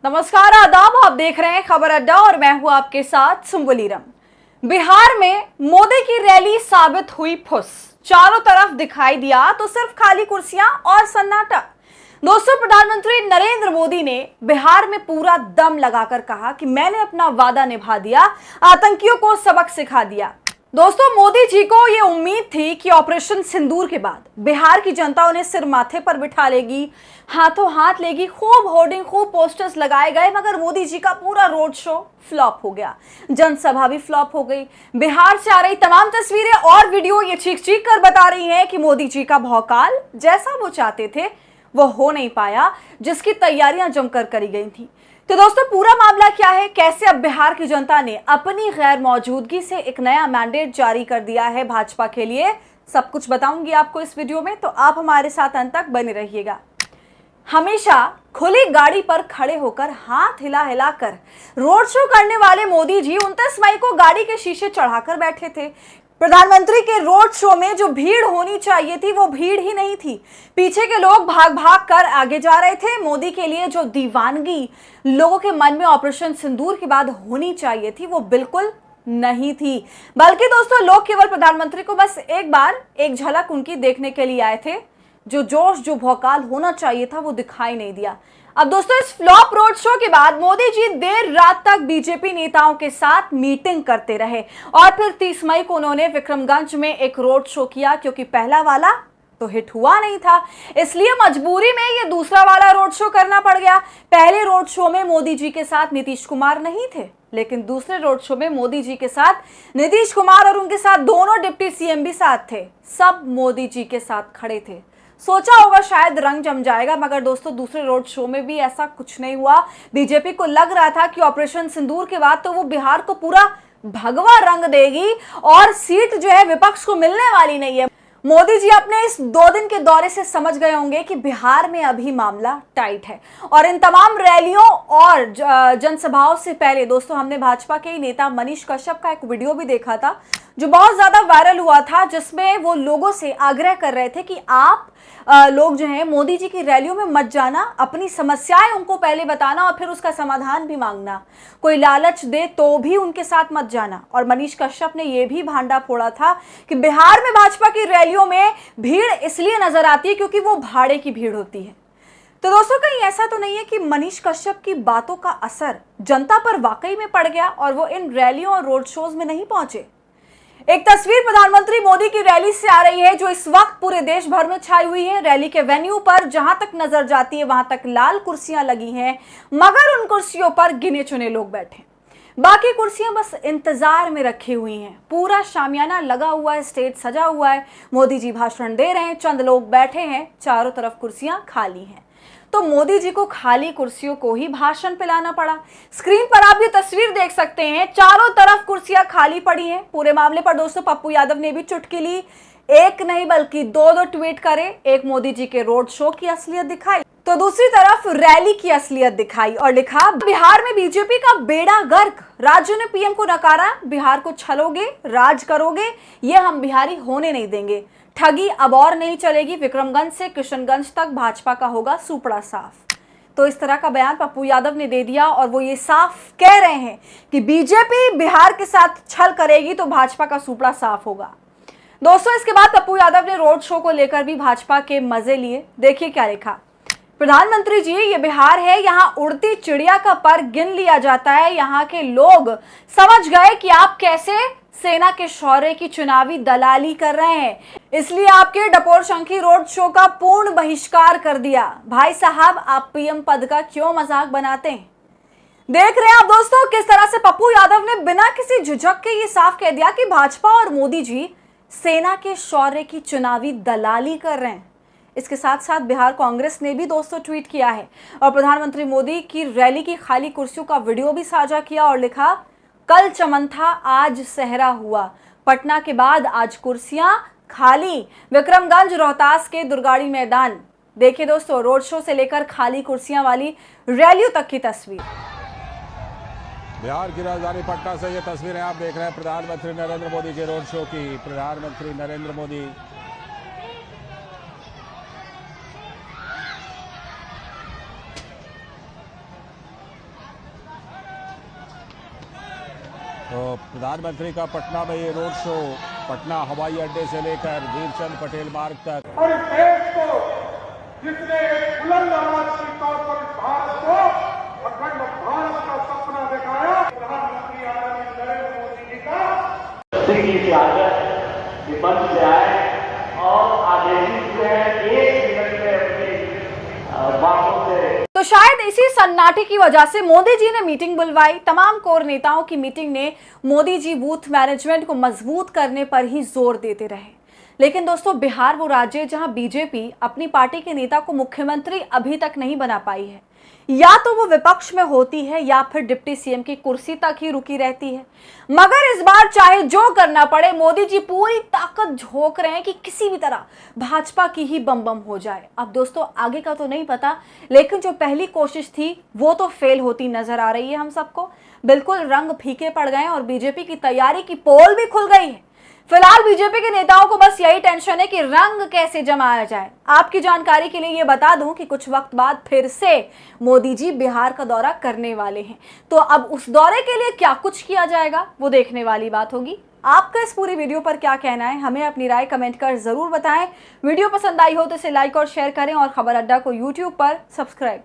नमस्कार, आदाब। आप देख रहे हैं खबर अड्डा और मैं हूं आपके साथ सुम्बुलीरम। बिहार में मोदी की रैली साबित हुई फुस। चारों तरफ दिखाई दिया तो सिर्फ खाली कुर्सियां और सन्नाटा। दोस्तों, प्रधानमंत्री नरेंद्र मोदी ने बिहार में पूरा दम लगाकर कहा कि मैंने अपना वादा निभा दिया, आतंकियों को सबक सिखा दिया। दोस्तों, मोदी जी को यह उम्मीद थी कि ऑपरेशन सिंदूर के बाद बिहार की जनता उन्हें सिर माथे पर बिठा लेगी, हाथों हाथ लेगी, खूब होर्डिंग, खूब पोस्टर्स लगाए गए। मगर मोदी जी का पूरा रोड शो फ्लॉप हो गया, जनसभा भी फ्लॉप हो गई। बिहार से आ रही तमाम तस्वीरें और वीडियो ये चीख चीख कर बता रही हैं कि मोदी जी का भौकाल जैसा वो चाहते थे वो हो नहीं पाया, जिसकी तैयारियां जमकर करी गई थी। तो दोस्तों, पूरा मामला क्या है, कैसे अब बिहार की जनता ने अपनी गैर मौजूदगी से एक नया मैंडेट जारी कर दिया है भाजपा के लिए, सब कुछ बताऊंगी आपको इस वीडियो में, तो आप हमारे साथ अंत तक बने रहिएगा। हमेशा खुली गाड़ी पर खड़े होकर हाथ हिला हिला कर रोड शो करने वाले मोदी जी 29 मई को गाड़ी के शीशे चढ़ाकर बैठे थे। प्रधानमंत्री के रोड शो में जो भीड़ होनी चाहिए थी वो भीड़ ही नहीं थी। पीछे के लोग भाग भाग कर आगे जा रहे थे। मोदी के लिए जो दीवानगी लोगों के मन में ऑपरेशन सिंदूर के बाद होनी चाहिए थी वो बिल्कुल नहीं थी। बल्कि दोस्तों, लोग केवल प्रधानमंत्री को बस एक बार एक झलक उनकी देखने के लिए आए थे। जो जोश, जो भौकाल होना चाहिए था वो दिखाई नहीं दिया। अब दोस्तों, इस फ्लॉप रोड शो के बाद मोदी जी देर रात तक बीजेपी नेताओं के साथ मीटिंग करते रहे और फिर 30 मई को उन्होंने विक्रमगंज में एक रोड शो किया, क्योंकि पहला वाला तो हिट हुआ नहीं था, इसलिए मजबूरी में ये दूसरा वाला रोड शो करना पड़ गया। पहले रोड शो में मोदी जी के साथ नीतीश कुमार नहीं थे, लेकिन दूसरे रोड शो में मोदी जी के साथ नीतीश कुमार और उनके साथ दोनों डिप्टी सीएम भी साथ थे। सब मोदी जी के साथ खड़े थे। सोचा होगा शायद रंग जम जाएगा, मगर दोस्तों, दूसरे रोड शो में भी ऐसा कुछ नहीं हुआ। बीजेपी को लग रहा था कि ऑपरेशन सिंदूर के बाद तो वो बिहार को पूरा भगवा रंग देगी और सीट जो है विपक्ष को मिलने वाली नहीं है। मोदी जी अपने इस 2 दिन के दौरे से समझ गए होंगे कि बिहार में अभी मामला टाइट है। और इन तमाम रैलियों और जनसभाओं से पहले दोस्तों, हमने भाजपा के नेता मनीष कश्यप का एक वीडियो भी देखा था जो बहुत ज्यादा वायरल हुआ था, जिसमें वो लोगों से आग्रह कर रहे थे कि आप लोग जो हैं मोदी जी की रैलियों में मत जाना, अपनी समस्याएं उनको पहले बताना और फिर उसका समाधान भी मांगना। कोई लालच दे तो भी उनके साथ मत जाना। और मनीष कश्यप ने यह भी भांडा फोड़ा था कि बिहार में भाजपा की रैलियों में भीड़ इसलिए नजर आती है क्योंकि वो भाड़े की भीड़ होती है। तो दोस्तों, कहीं ऐसा तो नहीं है कि मनीष कश्यप की बातों का असर जनता पर वाकई में पड़ गया और वो इन रैलियों और रोड शोज में नहीं पहुंचे। एक तस्वीर प्रधानमंत्री मोदी की रैली से आ रही है जो इस वक्त पूरे देश भर में छाई हुई है। रैली के वेन्यू पर जहां तक नजर जाती है वहां तक लाल कुर्सियां लगी हैं, मगर उन कुर्सियों पर गिने चुने लोग बैठे। बाकी कुर्सियां बस इंतजार में रखी हुई हैं। पूरा शामियाना लगा हुआ है, स्टेज सजा हुआ है, मोदी जी भाषण दे रहे हैं, चंद लोग बैठे हैं, चारों तरफ कुर्सियां खाली हैं। तो मोदी जी को खाली कुर्सियों को ही भाषण पिलाना पड़ा। स्क्रीन पर आप ये तस्वीर देख सकते हैं, चारों तरफ कुर्सियां खाली पड़ी हैं। पूरे मामले पर दोस्तों पप्पू यादव ने भी चुटकी ली, एक नहीं बल्कि 2 ट्वीट करे। एक मोदी जी के रोड शो की असलियत दिखाई, तो दूसरी तरफ रैली की असलियत दिखाई और लिखा, बिहार में बीजेपी का बेड़ा गर्क, राज्यों ने पीएम को नकारा, बिहार को छलोगे, राज करोगे, ये हम बिहारी होने नहीं देंगे, ठगी अब और नहीं चलेगी, विक्रमगंज से किशनगंज तक भाजपा का होगा सुपड़ा साफ। तो इस तरह का बयान पप्पू यादव ने दे दिया और वो ये साफ कह रहे हैं कि बीजेपी बिहार के साथ छल करेगी तो भाजपा का सुपड़ा साफ होगा। दोस्तों, इसके बाद पप्पू यादव ने रोड शो को लेकर भी भाजपा के मजे लिए। देखिए क्या लिखा, प्रधानमंत्री जी, ये बिहार है, यहाँ उड़ती चिड़िया का पर गिन लिया जाता है। यहाँ के लोग समझ गए कि आप कैसे सेना के शौर्य की चुनावी दलाली कर रहे हैं, इसलिए आपके डपोर शंखी रोड शो का पूर्ण बहिष्कार कर दिया। भाई साहब, आप पीएम पद का क्यों मजाक बनाते हैं? देख रहे हैं आप दोस्तों किस तरह से पप्पू यादव ने बिना किसी झिझक के ये साफ कह दिया कि भाजपा और मोदी जी सेना के शौर्य की चुनावी दलाली कर रहे हैं। इसके साथ साथ बिहार कांग्रेस ने भी दोस्तों ट्वीट किया है और प्रधानमंत्री मोदी की रैली की खाली कुर्सियों का वीडियो भी साझा किया और लिखा, कल चमन था आज सहरा हुआ, पटना के बाद आज कुर्सियां खाली, विक्रमगंज रोहतास के दुर्गाड़ी मैदान। देखिए दोस्तों, रोड शो से लेकर खाली कुर्सियां वाली रैलियों तक की तस्वीर। बिहार की राजधानी पटना से ये तस्वीरें आप देख रहे हैं प्रधानमंत्री नरेंद्र मोदी के रोड शो की। प्रधानमंत्री नरेंद्र मोदी तो प्रधानमंत्री का पटना में ये रोड शो पटना हवाई अड्डे से लेकर वीरचंद पटेल मार्ग तक। और इस देश को जिसने एक बुलंद आवाज के तौर पर इस भारत को अखंड भारत का सपना दिखाया, प्रधानमंत्री आदरणीय नरेंद्र मोदी जी का की आदत ये मंच से आए और आदेशित जो है 1 मिनट में अपनी बातों से। तो शायद इसी सन्नाटे की वजह से मोदी जी ने मीटिंग बुलवाई। तमाम कोर नेताओं की मीटिंग ने मोदी जी बूथ मैनेजमेंट को मजबूत करने पर ही जोर देते रहे। लेकिन दोस्तों, बिहार वो राज्य है जहां बीजेपी अपनी पार्टी के नेता को मुख्यमंत्री अभी तक नहीं बना पाई है। या तो वो विपक्ष में होती है या फिर डिप्टी सीएम की कुर्सी तक ही रुकी रहती है। मगर इस बार चाहे जो करना पड़े, मोदी जी पूरी ताकत झोंक रहे हैं कि किसी भी तरह भाजपा की ही बम बम हो जाए। अब दोस्तों, आगे का तो नहीं पता, लेकिन जो पहली कोशिश थी वो तो फेल होती नजर आ रही है हम सबको। बिल्कुल रंग फीके पड़ गए और बीजेपी की तैयारी की पोल भी खुल गई है। फिलहाल बीजेपी के नेताओं को बस यही टेंशन है कि रंग कैसे जमाया जाए। आपकी जानकारी के लिए ये बता दूं कि कुछ वक्त बाद फिर से मोदी जी बिहार का दौरा करने वाले हैं। तो अब उस दौरे के लिए क्या कुछ किया जाएगा वो देखने वाली बात होगी। आपका इस पूरी वीडियो पर क्या कहना है, हमें अपनी राय कमेंट कर जरूर बताएं। वीडियो पसंद आई हो तो इसे लाइक और शेयर करें और खबर अड्डा को यूट्यूब पर सब्सक्राइब